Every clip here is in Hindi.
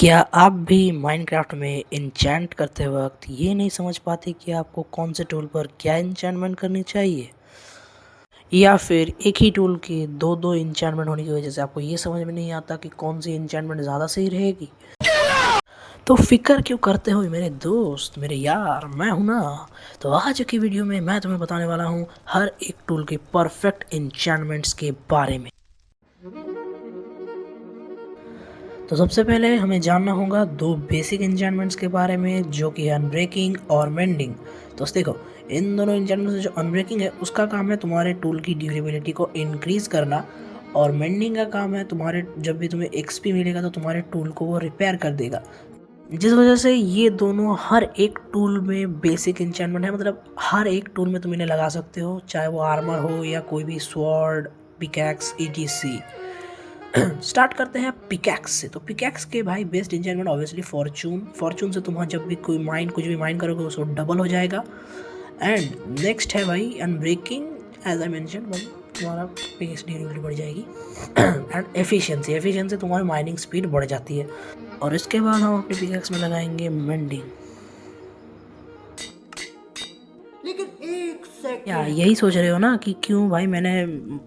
क्या आप भी माइनक्राफ्ट में एन्चेंट करते वक्त ये नहीं समझ पाते कि आपको कौन से टूल पर क्या एन्चेंटमेंट करनी चाहिए, या फिर एक ही टूल के दो दो एन्चेंटमेंट होने की वजह से आपको ये समझ में नहीं आता कि कौन सी एन्चेंटमेंट ज़्यादा सही रहेगी? तो फिक्र क्यों करते हो मेरे दोस्त, मेरे यार, मैं हूं ना। तो आज की वीडियो में मैं तुम्हें बताने वाला हूं हर एक टूल के परफेक्ट एन्चेंटमेंट्स के बारे में। तो सबसे पहले हमें जानना होगा दो बेसिक एन्चेंटमेंट्स के बारे में, जो कि है अनब्रेकिंग और मेंडिंग। तो देखो, इन दोनों एन्चेंटमेंट्स में जो अनब्रेकिंग है उसका काम है तुम्हारे टूल की ड्यूरेबिलिटी को इंक्रीज़ करना, और मेंडिंग का काम है तुम्हारे जब भी तुम्हें एक्सपी मिलेगा तो तुम्हारे टूल को वो रिपेयर कर देगा। जिस वजह से ये दोनों हर एक टूल में बेसिक एन्चेंटमेंट है, मतलब हर एक टूल में तुम इन्हें लगा सकते हो, चाहे वो आर्मर हो या कोई भी स्वॉर्ड, पिकैक्स, ईटीसी। स्टार्ट करते हैं पिकैक्स से। तो पिकैक्स के भाई बेस्ट एन्चेंटमेंट ऑब्वियसली फॉर्चून से तुम्हारा जब भी कुछ भी माइन करोगे उसको डबल हो जाएगा। एंड नेक्स्ट है भाई अनब्रेकिंग। एज आई मेंशन भाई तुम्हारा पिकैक्स ड्यूरेबिलिटी बढ़ जाएगी। एंड एफिशिएंसी तुम्हारी माइनिंग स्पीड बढ़ जाती है। और इसके बाद हम अपने पिकैक्स में लगाएंगे मेंडिंग। या यही सोच रहे हो ना कि क्यों भाई मैंने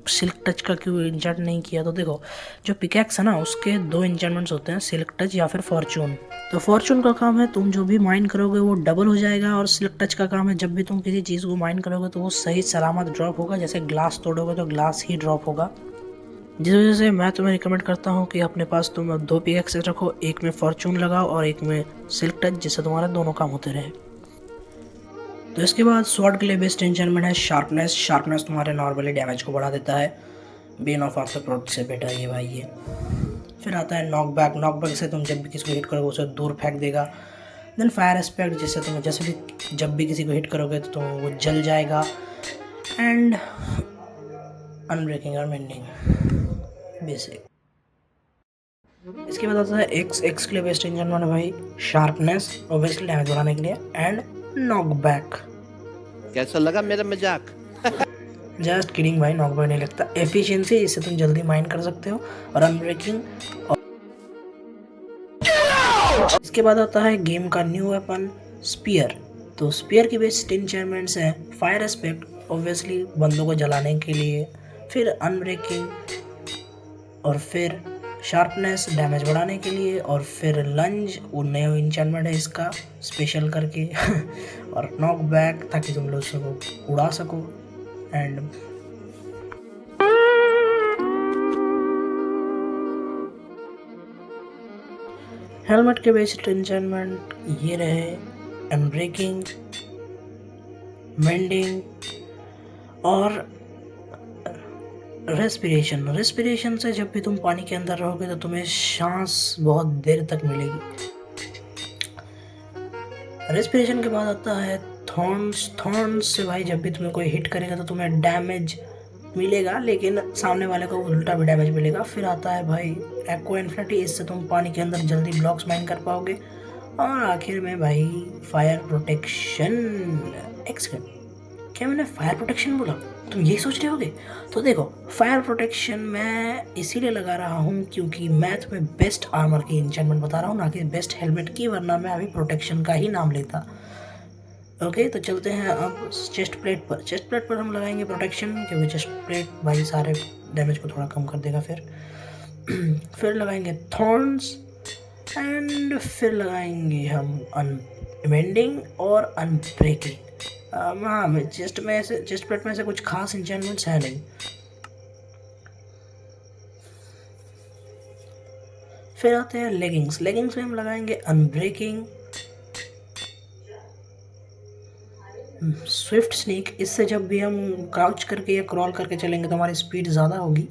सिल्क टच का क्यों इंचेंट नहीं किया? तो देखो, जो पिकैक्स है ना उसके दो इंचेंटमेंट्स होते हैं, सिल्क टच या फिर फॉर्चून। तो फॉर्चून का काम है तुम जो भी माइन करोगे वो डबल हो जाएगा, और सिल्क टच का काम है जब भी तुम किसी चीज़ को माइन करोगे तो वो सही सलामत ड्रॉप होगा। जैसे ग्लास तोड़ोगे तो ग्लास ही ड्रॉप होगा। जिस वजह से मैं तुम्हें रिकमेंड करता हूँ कि अपने पास तुम दो पिकैक्सेस रखो, एक में फॉर्चून लगाओ और एक में सिल्क टच, जिससे तुम्हारे दोनों काम होते रहे। तो इसके बाद स्वॉर्ड के लिए बेस्ट एन्चेंटमेंट है शार्पनेस तुम्हारे नॉर्मली डैमेज को बढ़ा देता है। बेन ऑफ आर्थ्रोपोड से बेटर ये भाई ये। फिर आता है नॉकबैक से तुम जब भी किसी को हिट करोगे उसे दूर फेंक देगा। देन फायर एस्पेक्ट, जिससे तुम जब भी किसी को हिट करोगे तो तुम वो जल जाएगा। एंड अनब्रेकिंग और मेंडिंग बेसिक। इसके बाद आता है एक्स के लिए बेस्ट एन्चेंटमेंट है भाई शार्पनेस, ऑब्वियसली डैमेज बढ़ाने के लिए, एंड नॉकबैक। कैसा लगा मेरा मजाक? जस्ट किडिंग भाई, नॉकबैक नहीं लगता। एफिशिएंसी, इससे तुम जल्दी माइन कर सकते हो, और अनब्रेकिंग। इसके बाद आता है गेम का न्यू वेपन स्पीयर। तो स्पीयर की बेस्ट एन्चेंटमेंट्स हैं फायर एस्पेक्ट, ऑब्वियसली बंदों को जलाने के लिए, फिर अनब्रेकिंग, और फिर शार्पनेस डैमेज बढ़ाने के लिए, और फिर लंज, वो नया एन्चेंटमेंट है इसका स्पेशल करके और नॉक बैक, ताकि तुम लोग को उड़ा सको। एंड हेलमेट के बेस्ट एन्चेंटमेंट ये रहे अनब्रेकिंग, मेंडिंग और रेस्पिरेशन से जब भी तुम पानी के अंदर रहोगे तो तुम्हें सांस बहुत देर तक मिलेगी। रेस्पिरेशन के बाद आता है थॉर्न्स से भाई जब भी तुम्हें कोई हिट करेगा तो तुम्हें डैमेज मिलेगा, लेकिन सामने वाले को उल्टा भी डैमेज मिलेगा। फिर आता है भाई एक्वा इन्फिनिटी, इससे तुम पानी के अंदर जल्दी ब्लॉक्स माइन कर पाओगे। और आखिर में भाई फायर प्रोटेक्शन। एक्सलेंट, क्या मैंने फायर प्रोटेक्शन बोला? तुम यही सोच रहे होगे। तो देखो, फायर प्रोटेक्शन मैं इसीलिए लगा रहा हूँ क्योंकि मैं तुम्हें बेस्ट आर्मर की एन्चेंटमेंट बता रहा हूँ, ना कि बेस्ट हेलमेट की, वरना मैं अभी प्रोटेक्शन का ही नाम लेता। ओके, तो चलते हैं अब चेस्ट प्लेट पर। चेस्ट प्लेट पर हम लगाएंगे प्रोटेक्शन, क्योंकि चेस्ट प्लेट भाई सारे डैमेज को थोड़ा कम कर देगा। फिर लगाएंगे थॉर्न्स, एंड फिर लगाएंगे हम अनबेंडिंग और अनब्रेकिंग। हाँ, चेस्ट प्लेट में से कुछ खास एन्चेंटमेंट्स है नहीं। फिर आते हैं लेगिंग्स में हम लगाएंगे अनब्रेकिंग, स्विफ्ट स्नीक, इससे जब भी हम क्राउच करके या क्रॉल करके चलेंगे तो हमारी स्पीड ज़्यादा होगी।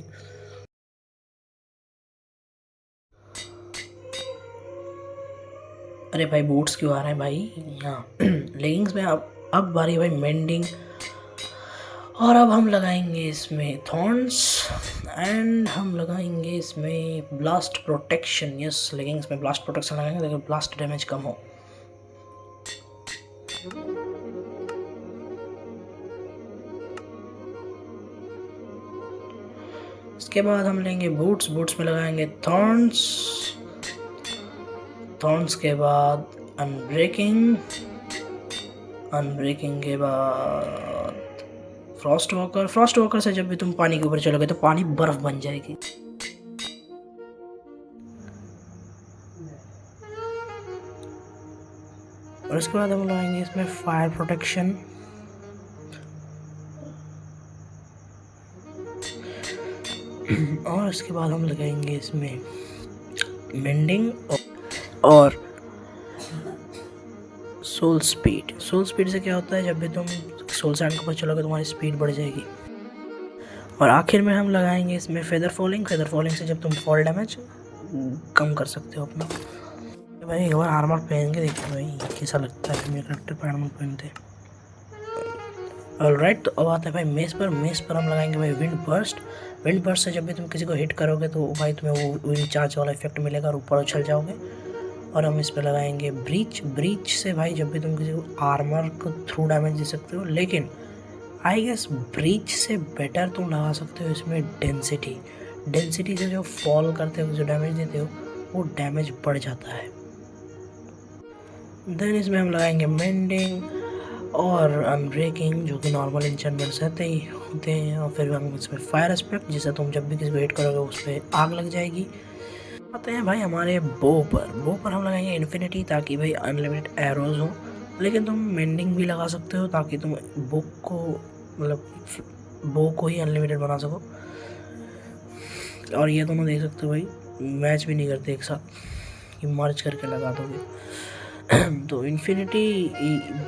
अरे भाई बूट्स क्यों आ रहे हैं भाई यहाँ? लेगिंग्स में अब बारी भाई मेंडिंग, और अब हम लगाएंगे इसमें थॉर्न्स, एंड हम लगाएंगे इसमें ब्लास्ट प्रोटेक्शन। यस, लेगिंग्स में ब्लास्ट प्रोटेक्शन लगाएंगे ताकि ब्लास्ट डैमेज कम हो। इसके बाद हम लेंगे बूट्स में लगाएंगे थॉर्न्स, थॉर्न्स के बाद अनब्रेकिंग, अनब्रेकिंग के बाद फ्रॉस्ट वॉकर। फ्रॉस्ट वॉकर से जब भी तुम पानी के ऊपर चलोगे तो पानी बर्फ बन जाएगी। और इसके बाद हम लगाएंगे इसमें फायर प्रोटेक्शन, और इसके बाद हम लगाएंगे इसमें मेंडिंग और सोल स्पीड। सोल स्पीड से क्या होता है, जब भी तुम सोल सैंड के ऊपर चलोगे तुम्हारी स्पीड बढ़ जाएगी। और आखिर में हम लगाएंगे इसमें फेदर फॉलिंग। फेदर फॉलिंग से जब तुम फॉल डैमेज कम कर सकते हो अपना। तो भाई एक बार आर्मर पहन के देखो भाई कैसा लगता है। मेरे करेक्टर पर आर्मर पहनते। ऑलराइट, तो अब आता है भाई मेस पर। मेस पर हम लगाएंगे भाई विंड बर्स्ट। विंड बर्स्ट से जब भी तुम किसी को हिट करोगे तो भाई तुम्हें वो विंड चार्ज वाला इफेक्ट मिलेगा और ऊपर उछल जाओगे। और हम इस पर लगाएंगे ब्रीच। ब्रीच से भाई जब भी तुम किसी को आर्मर को थ्रू डैमेज दे सकते हो, लेकिन आई गेस ब्रीच से बेटर तुम लगा सकते हो इसमें डेंसिटी। डेंसिटी से जो फॉल करते हो, जो डैमेज देते हो, वो डैमेज बढ़ जाता है। देन इसमें हम लगाएंगे मेंडिंग और अनब्रेकिंग, जो कि नॉर्मल एन्चेंटमेंट्स रहते ही होते हैं। और फिर हम इसमें फायर एस्पेक्ट, जिससे तुम जब भी किसी को हिट करोगे उस पर आग लग जाएगी। आते हैं भाई हमारे बो पर। बो पर हम लगाएंगे इन्फिनिटी, ताकि भाई अनलिमिटेड एरोज हो। लेकिन तुम मेंडिंग भी लगा सकते हो ताकि तुम बुक को, मतलब बो को ही अनलिमिटेड बना सको। और ये दोनों देख सकते हो भाई मैच भी नहीं करते एक साथ, कि मर्ज करके लगा दोगे। तो इन्फिनिटी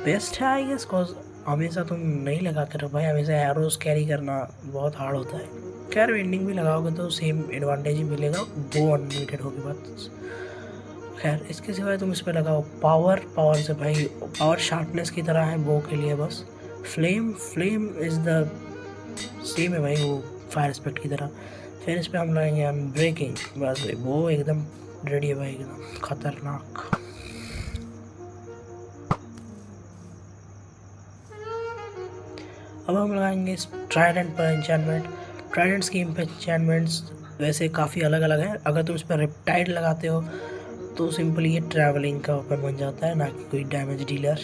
बेस्ट है आई गेस, कॉज हमेशा तुम नहीं लगा कर भाई, हमेशा एरोज कैरी करना बहुत हार्ड होता है। खैर वेंडिंग भी लगाओगे तो सेम एडवांटेज ही मिलेगा, वो अनलिमिटेड होगी बात। खैर इसके सिवाय तुम इस पर लगाओ पावर। पावर से भाई पावर शार्पनेस की तरह है बो के लिए बस। Flame, flame is the same है भाई, वो फायर एस्पेक्ट की तरह। फिर इस पर हम लगाएंगे अनब्रेकिंग। बस भाई वो एकदम रेडी है भाई, एकदम खतरनाक। अब हम लगाएंगे इस ट्राइडेंट पर एन्चेंटमेंट। ट्राइडेंट्स की एन्चेंटमेंट्स वैसे काफ़ी अलग अलग हैं। अगर तुम इस पर रिप्टाइड लगाते हो तो सिंपली ये ट्रैवलिंग का वेपन बन जाता है, ना कि कोई डैमेज डीलर।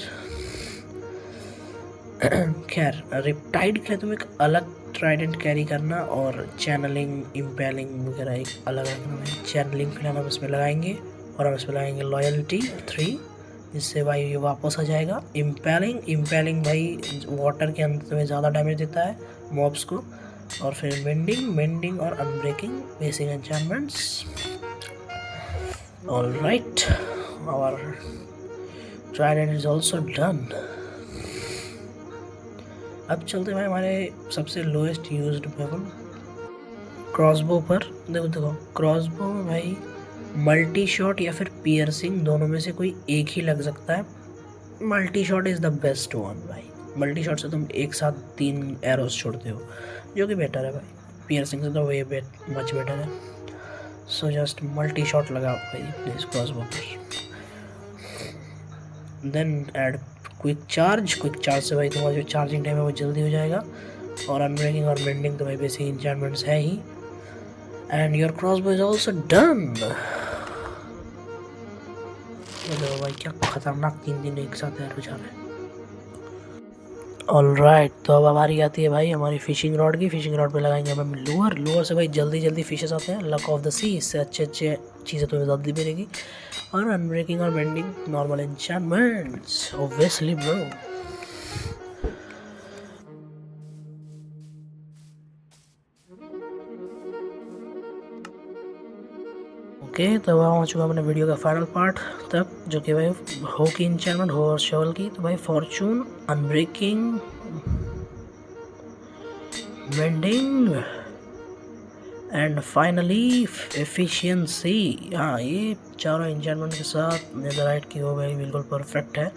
खैर रिप्टाइड के लिए तुम एक अलग ट्राइडेंट कैरी करना, और चैनलिंग, इम्पेलिंग वगैरह एक अलग रखना है। चैनलिंग फिलहाल हम इसमें लगाएंगे, और हम इसमें लगाएंगे लॉयल्टी 3, जिससे भाई ये वापस आ जाएगा। इम्पेलिंग, इम्पेलिंग भाई वाटर के अंदर तुम्हें ज़्यादा डैमेज देता है मॉब्स को। और फिर मेंडिंग, मेंडिंग और अनब्रेकिंग बेसिक एन्चेंटमेंट्स। ऑलराइट, और ट्राइडेंट इज ऑल्सो डन। अब चलते भाई हमारे सबसे लोएस्ट यूज्ड वेपन क्रॉसबो पर। देखो क्रॉसबो में भाई मल्टी शॉट या फिर पियर्सिंग, दोनों में से कोई एक ही लग सकता है। Multi shot is the best one भाई। मल्टी शॉट से तुम एक साथ 3 एरोज छोड़ते हो, जो कि बेटर है भाई। पियर्सिंग से तो वे मच बेटर है। सो जस्ट मल्टी शॉट लगाओ भाई अपने इस क्रॉसबो पर। Then add quick charge. Quick charge से भाई तुम्हारा जो चार्जिंग टाइम है वो जल्दी हो जाएगा। और अनब्रेकिंग और मेंडिंग तो भाई बेसिक एन्चेंटमेंट्स है ही। And your crossbow is also done. देखो भाई क्या खतरनाक 3 एक साथ एरो जा रहे हैं। ऑलराइट, तो अब हमारी आती है भाई हमारी फिशिंग रॉड की। फिशिंग रॉड पे लगाएंगे हम लूअर। लूअर से भाई जल्दी जल्दी फिशेस आते हैं, लक ऑफ द सी। इससे अच्छे अच्छे चीज़ें तुम्हें जल्दी मिलेगी। और अनब्रेकिंग और mending normal enchantments obviously bro. Okay, तो अब आ चुका अपने वीडियो का फाइनल पार्ट तक, जो कि भाई हो की एन्चेंटमेंट, हो और शॉल की। तो भाई Fortune, unbreaking, bending and finally efficiency. हाँ, ये चारों एन्चेंटमेंट के साथ नेदरराइट की हो भाई बिल्कुल परफेक्ट है।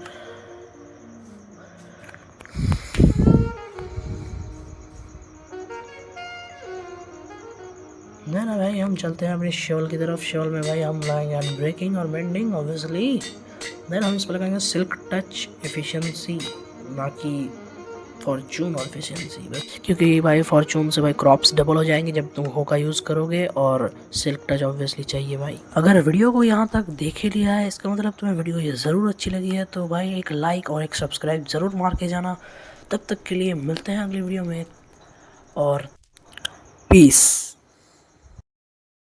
ना भाई हम चलते हैं अपनी शॉल की तरफ। शॉल में भाई हम लगाएंगे अनब्रेकिंग और बेंडिंग ऑब्वियसली। देन हम इस पर लगाएंगे सिल्क टच एफिशिएंसी, ना कि फॉर्चून और एफिशिएंसी, क्योंकि भाई फॉर्चून से भाई क्रॉप्स डबल हो जाएंगे जब तुम हो का यूज़ करोगे, और सिल्क टच ऑब्वियसली चाहिए भाई। अगर वीडियो को यहाँ तक देख ही लिया है, इसका मतलब तुम्हें वीडियो ये ज़रूर अच्छी लगी है, तो भाई एक लाइक और एक सब्सक्राइब ज़रूर मार के जाना। तब तक के लिए मिलते हैं अगली वीडियो में, और पीस।